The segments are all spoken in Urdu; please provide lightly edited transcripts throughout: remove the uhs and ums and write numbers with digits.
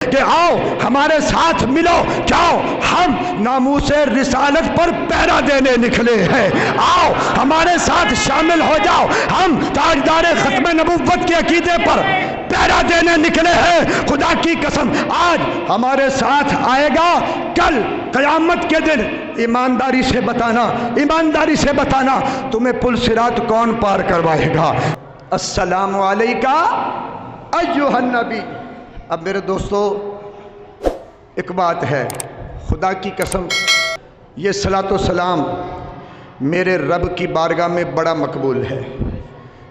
کہ آؤ ہمارے ساتھ ملو، جاؤ ہم ناموس رسالت پر پہرا دینے نکلے ہیں، آؤ ہمارے ساتھ شامل ہو جاؤ، ہم تاجدار ختم نبوت کے عقیدے پر پہرا دینے نکلے ہیں۔ خدا کی قسم آج ہمارے ساتھ آئے گا، کل قیامت کے دن ایمانداری سے بتانا، ایمانداری سے بتانا تمہیں پل صراط کون پار کروائے گا۔ السلام علیکہ ایھا النبی۔ اب میرے دوستو ایک بات ہے، خدا کی قسم یہ صلاۃ و سلام میرے رب کی بارگاہ میں بڑا مقبول ہے،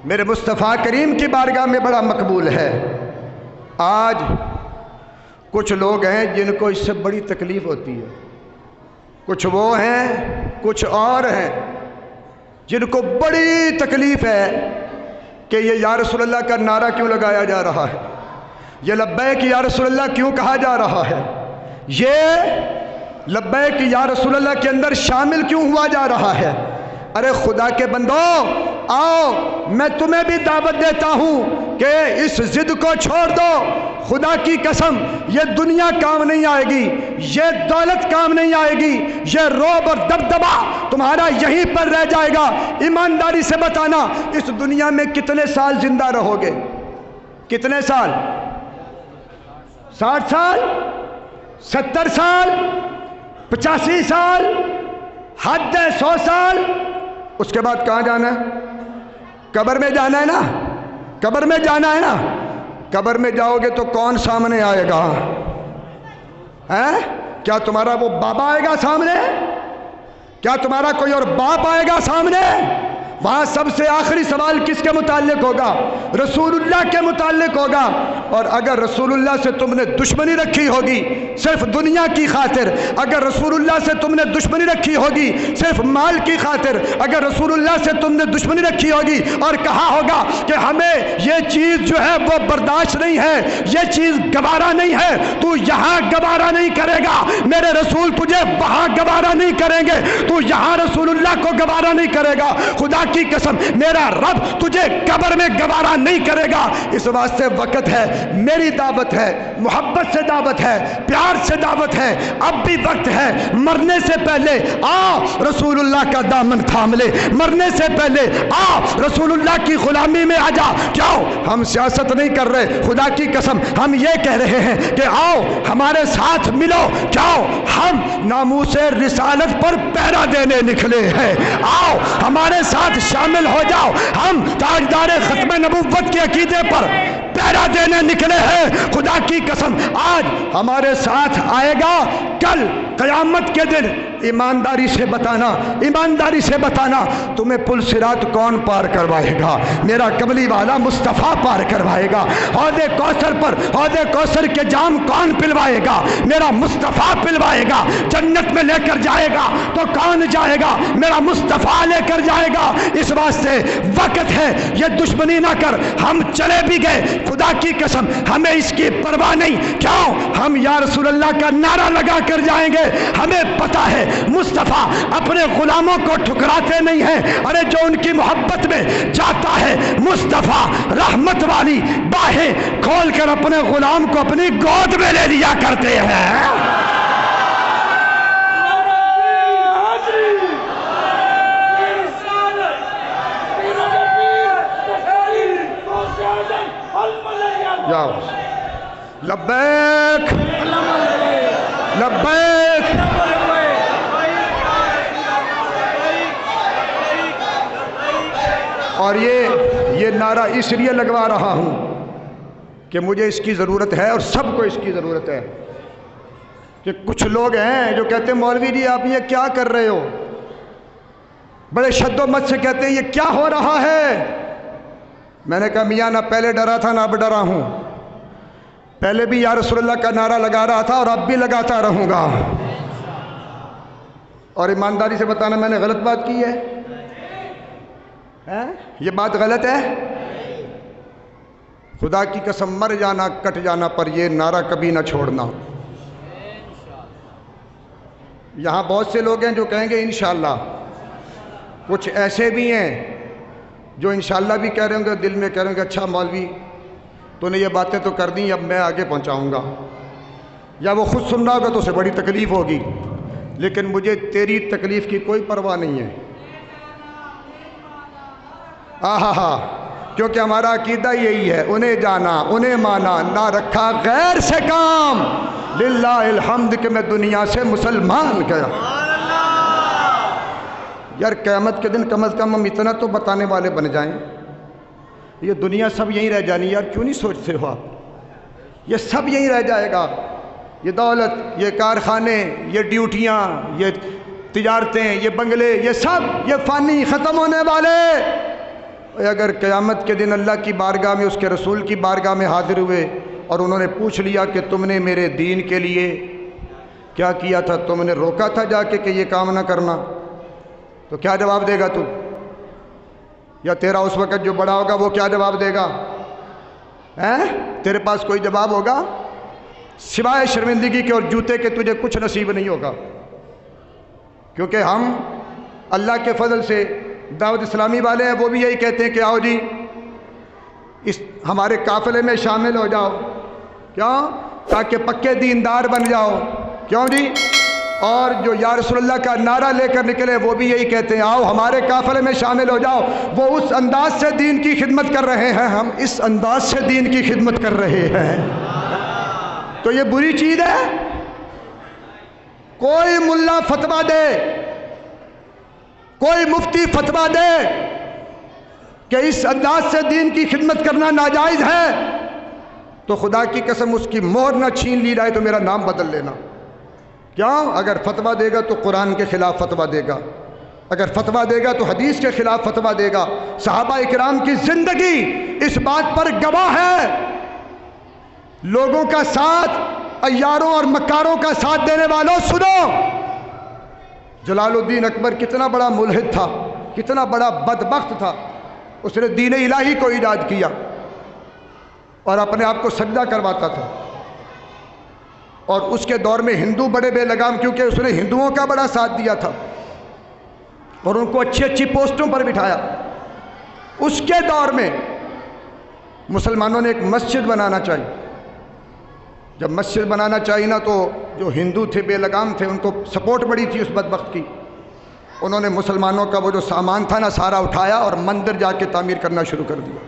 میرے مصطفیٰ کریم کی بارگاہ میں بڑا مقبول ہے۔ آج کچھ لوگ ہیں جن کو اس سے بڑی تکلیف ہوتی ہے، کچھ وہ ہیں کچھ اور ہیں جن کو بڑی تکلیف ہے کہ یہ یا رسول اللہ کا نعرہ کیوں لگایا جا رہا ہے، یہ لبیک یا رسول اللہ کیوں کہا جا رہا ہے، یہ لبیک یا رسول اللہ کے اندر شامل کیوں ہوا جا رہا ہے۔ ارے خدا کے بندو آؤ، میں تمہیں بھی دعوت دیتا ہوں کہ اس ضد کو چھوڑ دو۔ خدا کی قسم یہ دنیا کام نہیں آئے گی، یہ دولت کام نہیں آئے گی، یہ رعب اور دبدبا تمہارا یہیں پر رہ جائے گا۔ ایمانداری سے بتانا اس دنیا میں کتنے سال زندہ رہو گے؟ کتنے سال؟ 60 سال؟ 70 سال؟ 85 سال؟ حد ہے 100 سال؟ اس کے بعد کہاں جانا ہے؟ قبر میں جانا ہے نا، قبر میں جانا ہے نا۔ قبر میں جاؤ گے تو کون سامنے آئے گا؟ کیا تمہارا وہ بابا آئے گا سامنے؟ کیا تمہارا کوئی اور باپ آئے گا سامنے؟ وہاں سب سے آخری سوال کس کے متعلق ہوگا؟ رسول اللہ کے متعلق ہوگا۔ اور اگر رسول اللہ سے تم نے دشمنی رکھی ہوگی صرف دنیا کی خاطر، اگر رسول اللہ سے تم نے دشمنی رکھی ہوگی صرف مال کی خاطر، اگر رسول اللہ سے تم نے دشمنی رکھی ہوگی اور کہا ہوگا کہ ہمیں یہ چیز جو ہے وہ برداشت نہیں ہے، یہ چیز گوارا نہیں ہے، تو یہاں گوارا نہیں کرے گا، میرے رسول تجھے وہاں گوارا نہیں کریں گے، تو یہاں رسول اللہ کو گوارا نہیں کرے گا۔ خدا کی قسم میرا رب تجھے قبر میں گوارا نہیں کرے گا۔ اس واسطے وقت ہے، میری دعوت ہے، محبت سے دعوت ہے، پیار سے دعوت ہے، اب بھی وقت ہے، مرنے سے پہلے آ رسول اللہ کا دامن تھام لے، مرنے سے پہلے آ رسول اللہ کی غلامی میں آ جا۔ کیوں؟ ہم سیاست نہیں کر رہے، خدا کی قسم ہم یہ کہہ رہے ہیں کہ آؤ ہمارے ساتھ ملو، جاؤ ہم ناموس رسالت پر پہرا دینے نکلے ہیں، آؤ ہمارے ساتھ شامل ہو جاؤ، ہم تاجدار ختم نبوت کے عقیدے پر پہرا دینے نکلے ہیں۔ خدا کی قسم آج ہمارے ساتھ آئے گا، کل قیامت کے دن ایمانداری سے بتانا، ایمانداری سے بتانا تمہیں پل صراط کون پار کروائے گا؟ میرا قبلی والا مصطفیٰ پار کروائے گا۔ حوض کوثر پر حوض کوثر کے جام کون پلوائے گا؟ میرا مصطفیٰ پلوائے گا۔ جنت میں لے کر جائے گا تو کون جائے گا؟ میرا مصطفیٰ لے کر جائے گا۔ اس واسطے وقت ہے، یہ دشمنی نہ کر، ہم چلے بھی گئے خدا کی قسم ہمیں اس کی پرواہ نہیں۔ کیوں؟ ہم یا رسول اللہ کا نعرہ لگا کر جائیں گے، ہمیں پتا ہے مصطفیٰ اپنے غلاموں کو ٹھکراتے نہیں ہیں۔ ارے جو ان کی محبت میں جاتا ہے مصطفیٰ رحمت والی باہیں کھول کر اپنے غلام کو اپنی گود میں لے لیا کرتے ہیں۔ لبیک لبیک۔ اور یہ نعرہ اس لیے لگوا رہا ہوں کہ مجھے اس کی ضرورت ہے اور سب کو اس کی ضرورت ہے، کہ کچھ لوگ ہیں جو کہتے ہیں مولوی جی آپ یہ کیا کر رہے ہو، بڑے شد و مت سے کہتے ہیں یہ کیا ہو رہا ہے۔ میں نے کہا میاں نہ پہلے ڈرا تھا نہ اب ڈرا ہوں، پہلے بھی یا رسول اللہ کا نعرہ لگا رہا تھا اور اب بھی لگاتا رہوں گا۔ اور ایمانداری سے بتانا میں نے غلط بات کی ہے؟ یہ بات غلط ہے؟ خدا کی قسم مر جانا کٹ جانا پر یہ نعرہ کبھی نہ چھوڑنا۔ یہاں بہت سے لوگ ہیں جو کہیں گے انشاءاللہ، کچھ ایسے بھی ہیں جو انشاءاللہ بھی کہہ رہے ہوں گے، دل میں کہہ رہے ہوں گے اچھا مولوی تو نے یہ باتیں تو کر دیں، اب میں آگے پہنچاؤں گا۔ یا وہ خود سن رہا ہوگا تو اسے بڑی تکلیف ہوگی، لیکن مجھے تیری تکلیف کی کوئی پرواہ نہیں ہے۔ آہا، کیونکہ ہمارا عقیدہ یہی ہے، انہیں جانا انہیں مانا، نہ رکھا غیر سے کام، للہ الحمد کہ میں دنیا سے مسلمان گیا۔ یار قیامت کے دن کم از کم ہم اتنا تو بتانے والے بن جائیں، یہ دنیا سب یہیں رہ جانی، یار کیوں نہیں سوچتے ہو آپ؟ یہ سب یہیں رہ جائے گا، یہ دولت، یہ کارخانے، یہ ڈیوٹیاں، یہ تجارتیں، یہ بنگلے، یہ سب یہ فانی ختم ہونے والے۔ اگر قیامت کے دن اللہ کی بارگاہ میں، اس کے رسول کی بارگاہ میں حاضر ہوئے اور انہوں نے پوچھ لیا کہ تم نے میرے دین کے لیے کیا کیا تھا، تم نے روکا تھا جا کے کہ یہ کام نہ کرنا، تو کیا جواب دے گا تو؟ یا تیرا اس وقت جو بڑا ہوگا وہ کیا جواب دے گا؟ تیرے پاس کوئی جواب ہوگا؟ سوائے شرمندگی کے اور جوتے کے تجھے کچھ نصیب نہیں ہوگا، کیونکہ ہم اللہ کے فضل سے دعوت اسلامی والے ہیں، وہ بھی یہی کہتے ہیں کہ آؤ جی اس ہمارے قافلے میں شامل ہو جاؤ، کیوں؟ تاکہ پکے دیندار بن جاؤ، کیوں جی؟ اور جو یا رسول اللہ کا نعرہ لے کر نکلے وہ بھی یہی کہتے ہیں آؤ ہمارے قافلے میں شامل ہو جاؤ۔ وہ اس انداز سے دین کی خدمت کر رہے ہیں، ہم اس انداز سے دین کی خدمت کر رہے ہیں، تو یہ بری چیز ہے؟ کوئی ملا فتویٰ دے، کوئی مفتی فتویٰ دے کہ اس انداز سے دین کی خدمت کرنا ناجائز ہے، تو خدا کی قسم اس کی مہر نہ چھین لی جائے تو میرا نام بدل لینا۔ کیوں؟ اگر فتویٰ دے گا تو قرآن کے خلاف فتویٰ دے گا، اگر فتویٰ دے گا تو حدیث کے خلاف فتویٰ دے گا۔ صحابہ اکرام کی زندگی اس بات پر گواہ ہے، لوگوں کا ساتھ، عیاروں اور مکاروں کا ساتھ دینے والوں سنو، جلال الدین اکبر کتنا بڑا ملحد تھا، کتنا بڑا بدبخت تھا، اس نے دین الہی کو ایجاد کیا اور اپنے آپ کو سجدہ کرواتا تھا، اور اس کے دور میں ہندو بڑے بے لگام، کیونکہ اس نے ہندوؤں کا بڑا ساتھ دیا تھا اور ان کو اچھی اچھی پوسٹوں پر بٹھایا۔ اس کے دور میں مسلمانوں نے ایک مسجد بنانا چاہیے، جب مسجد بنانا چاہیے نا تو جو ہندو تھے بے لگام تھے ان کو سپورٹ بڑی تھی اس بدبخت کی، انہوں نے مسلمانوں کا وہ جو سامان تھا نا سارا اٹھایا اور مندر جا کے تعمیر کرنا شروع کر دیا۔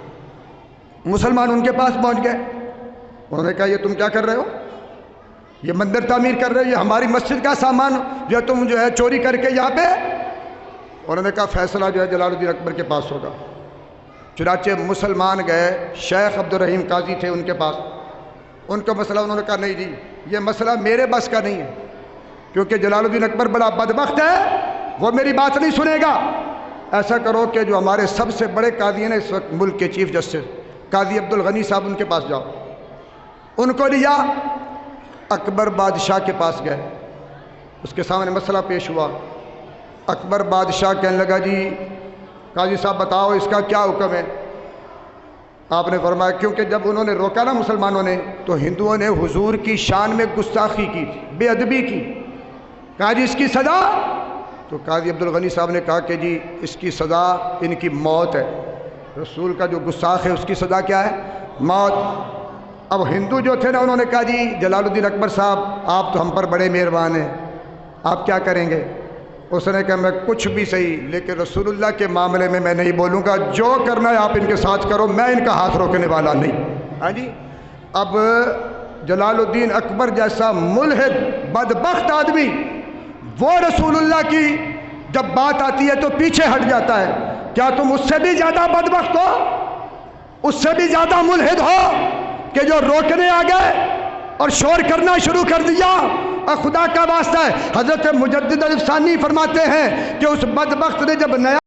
مسلمان ان کے پاس پہنچ گئے، انہوں نے کہا یہ تم کیا کر رہے ہو، یہ مندر تعمیر کر رہے ہو، یہ ہماری مسجد کا سامان جو ہے تم جو ہے چوری کر کے یہاں پہ۔ انہوں نے کہا فیصلہ جو ہے جلال الدین اکبر کے پاس ہوگا۔ چنانچہ مسلمان گئے، شیخ عبد الرحیم قاضی تھے ان کے پاس، ان کا مسئلہ انہوں نے کہا نہیں جی یہ مسئلہ میرے بس کا نہیں ہے، کیونکہ جلال الدین اکبر بڑا بدبخت ہے، وہ میری بات نہیں سنے گا۔ ایسا کرو کہ جو ہمارے سب سے بڑے قاضی ہیں نا اس وقت ملک کے چیف جسٹس قاضی عبد الغنی صاحب، ان کے پاس جاؤ۔ ان کو لیا، اکبر بادشاہ کے پاس گئے، اس کے سامنے مسئلہ پیش ہوا۔ اکبر بادشاہ کہنے لگا جی قاضی صاحب بتاؤ اس کا کیا حکم ہے؟ آپ نے فرمایا کیونکہ جب انہوں نے روکا نا مسلمانوں نے تو ہندوؤں نے حضور کی شان میں گستاخی کی، بے ادبی کی، کہا جی اس کی سزا؟ تو قاضی عبد الغنی صاحب نے کہا کہ جی اس کی سزا ان کی موت ہے، رسول کا جو گستاخ ہے اس کی سزا کیا ہے؟ موت۔ اب ہندو جو تھے نا انہوں نے کہا جی جلال الدین اکبر صاحب آپ تو ہم پر بڑے مہربان ہیں، آپ کیا کریں گے؟ اس نے کہا میں کچھ بھی صحیح، لیکن رسول اللہ کے معاملے میں میں نہیں بولوں گا، جو کرنا ہے آپ ان کے ساتھ کرو، میں ان کا ہاتھ روکنے والا نہیں۔ ہاں جی، اب جلال الدین اکبر جیسا ملحد بدبخت آدمی وہ رسول اللہ کی جب بات آتی ہے تو پیچھے ہٹ جاتا ہے، کیا تم اس سے بھی زیادہ بدبخت ہو، اس سے بھی زیادہ ملحد ہو کہ جو روکنے آ گئے اور شور کرنا شروع کر دیا؟ اور خدا کا واسطہ ہے، حضرت مجدد الفسانی فرماتے ہیں کہ اس بدبخت نے جب نیا